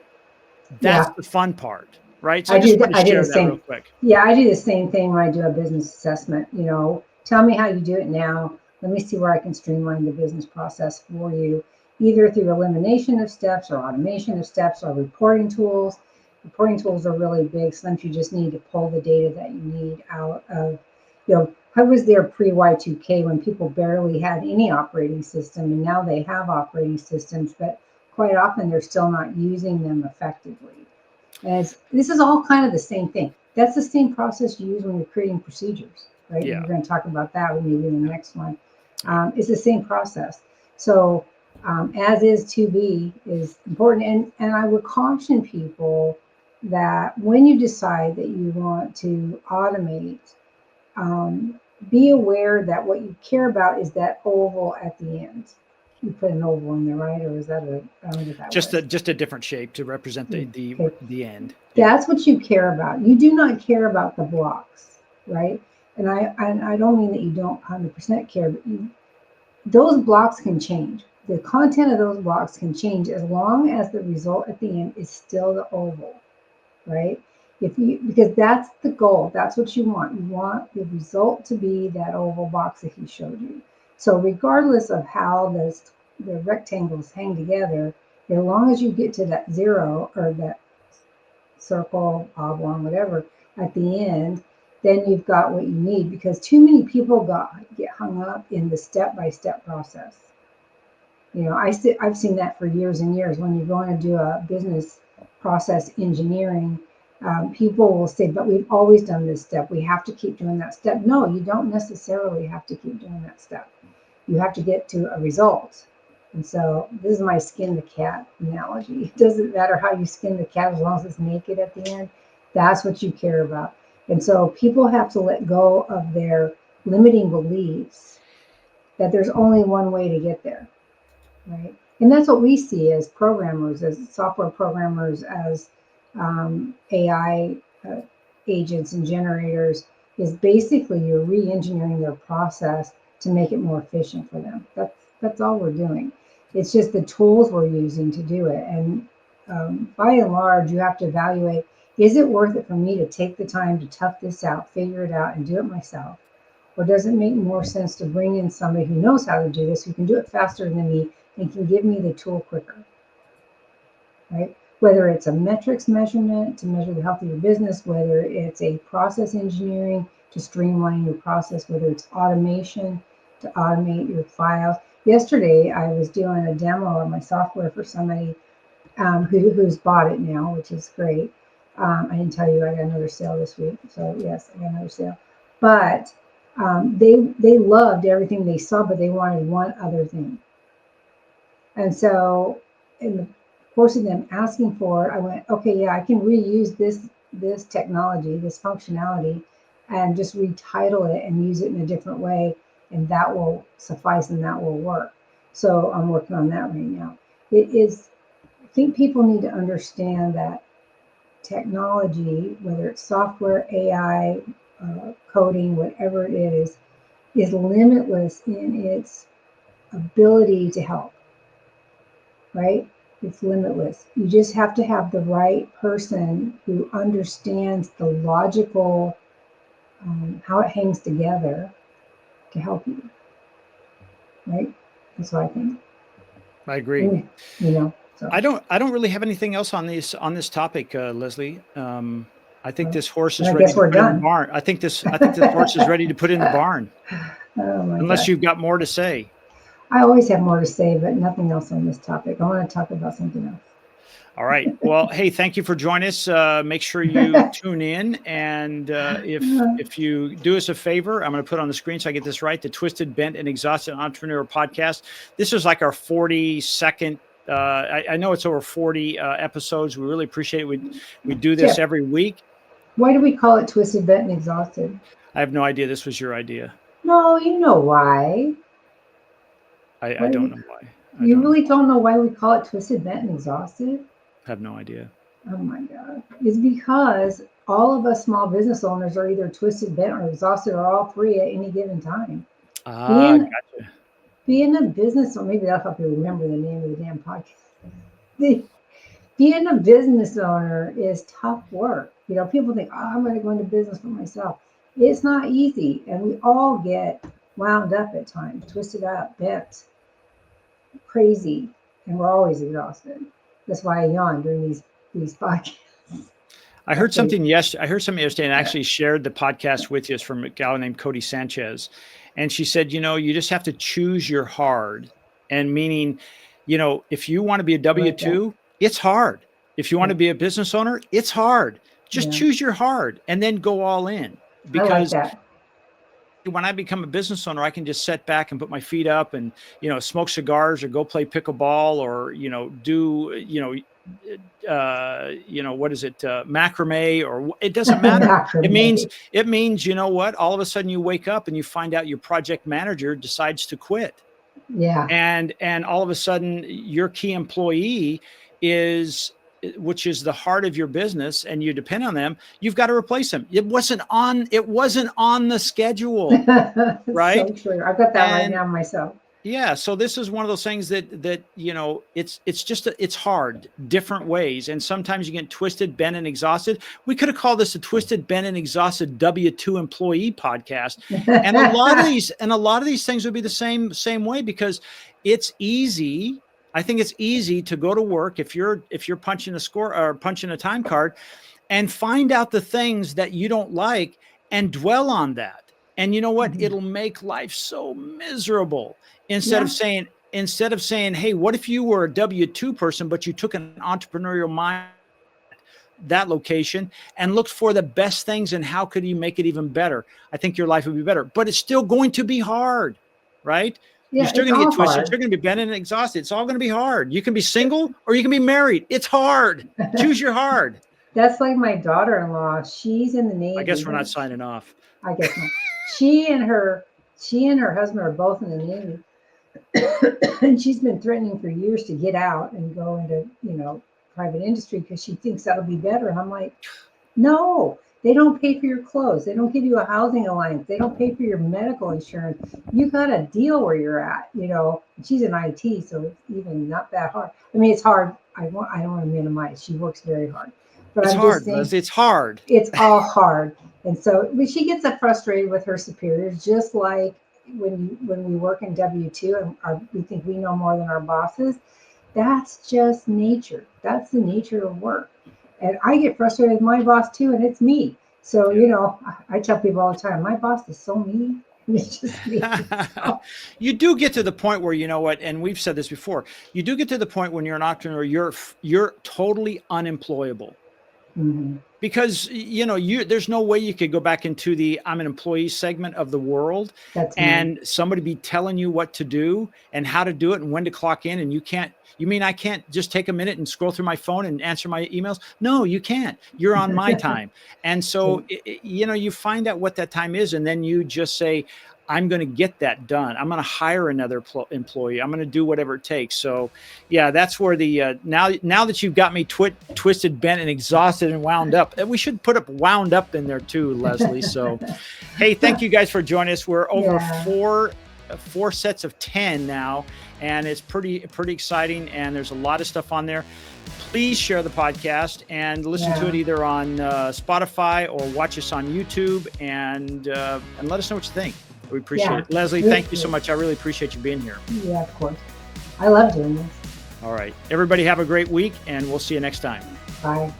That's the fun part, right? So I just want to share that real quick. Yeah, I do the same thing when I do a business assessment. Tell me how you do it now. Let me see where I can streamline the business process for you, either through elimination of steps or automation of steps or reporting tools. Reporting tools are really big. Sometimes you just need to pull the data that you need out of, I was there pre-Y2K when people barely had any operating system, and now they have operating systems, but quite often they're still not using them effectively. As this is all kind of the same thing. That's the same process you use when you're creating procedures, right? Yeah. We're going to talk about that maybe in the next one. It's the same process. So as is to be is important. And I would caution people that when you decide that you want to automate, be aware that what you care about is that oval at the end. You put an oval in there, right? Or is that just a different shape to represent the end? That's what you care about. You do not care about the blocks, right? And I don't mean that you don't 100% care, but those blocks can change. The content of those blocks can change as long as the result at the end is still the oval, right? Because that's the goal. That's what you want. You want the result to be that oval box that he showed you. So regardless of how the rectangles hang together, as long as you get to that zero or that circle, oblong, whatever, at the end, then you've got what you need, because too many people get hung up in the step-by-step process. I've seen that for years and years. When you're going to do a business process engineering, people will say, but we've always done this step. We have to keep doing that step. No, you don't necessarily have to keep doing that step. You have to get to a result. And so this is my skin the cat analogy. It doesn't matter how you skin the cat as long as it's naked at the end. That's what you care about. And so people have to let go of their limiting beliefs that there's only one way to get there, right? And that's what we see as programmers, as software programmers, as AI agents and generators, is basically you're re-engineering their process to make it more efficient for them. That's all we're doing. It's just the tools we're using to do it. And by and large, you have to evaluate, is it worth it for me to take the time to tough this out, figure it out, and do it myself? Or does it make more sense to bring in somebody who knows how to do this, who can do it faster than me, and can give me the tool quicker, right? Whether it's a metrics measurement to measure the health of your business, whether it's a process engineering to streamline your process, whether it's automation to automate your files. Yesterday, I was doing a demo of my software for somebody who's bought it now, which is great. I didn't tell you I got another sale this week, so yes, I got another sale. But they loved everything they saw, but they wanted one other thing. And so in the course of them asking for it, I went, okay, yeah, I can reuse this technology, this functionality, and just retitle it and use it in a different way, and that will suffice and that will work. So I'm working on that right now. I think people need to understand that technology, whether it's software, AI, coding, whatever it is limitless in its ability to help, right? It's limitless. You just have to have the right person who understands the logical, how it hangs together to help you, right? That's what I think. I agree. You know, so. I don't really have anything else on this topic, Leslie. I think this horse is ready to put in the barn. I think this horse is ready to put in the barn. Oh my Unless gosh. you've got more to say. I always have more to say, but nothing else on this topic. I want to talk about something else. All right. Well, hey, thank you for joining us. Make sure you tune in. And if you do us a favor, I'm going to put on the screen so I get this right, the Twisted, Bent, and Exhausted Entrepreneur Podcast. This is like our 42nd. I know it's over 40 episodes. We really appreciate it. We do this every week. Why do we call it Twisted, Bent, and Exhausted? I have no idea. This was your idea. No, you know why. I don't know why. You really don't know why we call it Twisted, Bent, and Exhausted? I have no idea. Oh my God. It's because all of us small business owners are either twisted, bent, or exhausted, or all three at any given time. Gotcha. Being a business owner, maybe that'll help you remember the name of the damn podcast. Being a business owner is tough work. You know, people think, oh, I'm going to go into business for myself. It's not easy. And we all get wound up at times, twisted up, bent, crazy, and we're always exhausted. That's why I yawn during these podcasts. I heard something yesterday, and I actually shared the podcast with you. It's from a gal named Cody Sanchez. And she said, you just have to choose your hard. And meaning, if you want to be a W-2, it's hard. If you want to be a business owner, it's hard. Just choose your hard and then go all in. Because when I become a business owner, I can just sit back and put my feet up and, smoke cigars or go play pickleball or, do, what is it? Macrame, or it doesn't matter. It means, you know what? All of a sudden you wake up and you find out your project manager decides to quit. Yeah. And all of a sudden your key employee which is the heart of your business, and you depend on them, you've got to replace them. It wasn't on the schedule. Right. So true. I've got that right now myself. Yeah. So this is one of those things that it's hard, different ways. And sometimes you get twisted, bent, and exhausted. We could have called this a Twisted, Bent, and Exhausted W-2 employee podcast. And a lot of these things would be the same way, because it's easy. I think it's easy to go to work if you're punching a score or punching a time card and find out the things that you don't like and dwell on that. And you know what? Mm-hmm. It'll make life so miserable. Instead of saying, hey, what if you were a W-2 person, but you took an entrepreneurial that location and looked for the best things and how could you make it even better, I think your life would be better. But it's still going to be hard, right? Yeah, You're still it's going to all get twisted. hard. You're going to be bent and exhausted. It's all going to be hard. You can be single or you can be married. It's hard. Choose your hard. That's like my daughter-in-law. She's in the Navy. I guess we're not signing off. I guess not. She and her husband are both in the Navy. And she's been threatening for years to get out and go into, private industry because she thinks that'll be better. And I'm like, no, they don't pay for your clothes. They don't give you a housing allowance. They don't pay for your medical insurance. You got to deal where you're at, She's in IT, so it's even not that hard. I mean, it's hard. I don't want to minimize. She works very hard. But it's I'm hard, just saying, Leslie. It's hard. It's all hard. And so she gets frustrated with her superiors, just like when we work in W-2 and we think we know more than our bosses. That's just nature. That's the nature of work. And I get frustrated with my boss too, and it's me. So, I tell people all the time, my boss is so mean. It's just me. You do get to the point where, and we've said this before, you do get to the point when you're an entrepreneur, you're totally unemployable. Mm-hmm. Because, there's no way you could go back into the I'm an employee segment of the world and somebody be telling you what to do and how to do it and when to clock in. And you mean I can't just take a minute and scroll through my phone and answer my emails? No, you can't. You're on my time. And so, you find out what that time is. And then you just say, I'm going to get that done. I'm going to hire another employee. I'm going to do whatever it takes. So, yeah, that's where the now that you've got me twisted, bent, and exhausted and wound up, we should put up wound up in there too, Leslie. So, hey, thank you guys for joining us. We're over four sets of 10 now, and it's pretty exciting. And there's a lot of stuff on there. Please share the podcast and listen to it either on Spotify or watch us on YouTube, and let us know what you think. We appreciate it. Leslie, thank you so much. I really appreciate you being here. Yeah, of course. I love doing this. All right. Everybody have a great week, and we'll see you next time. Bye.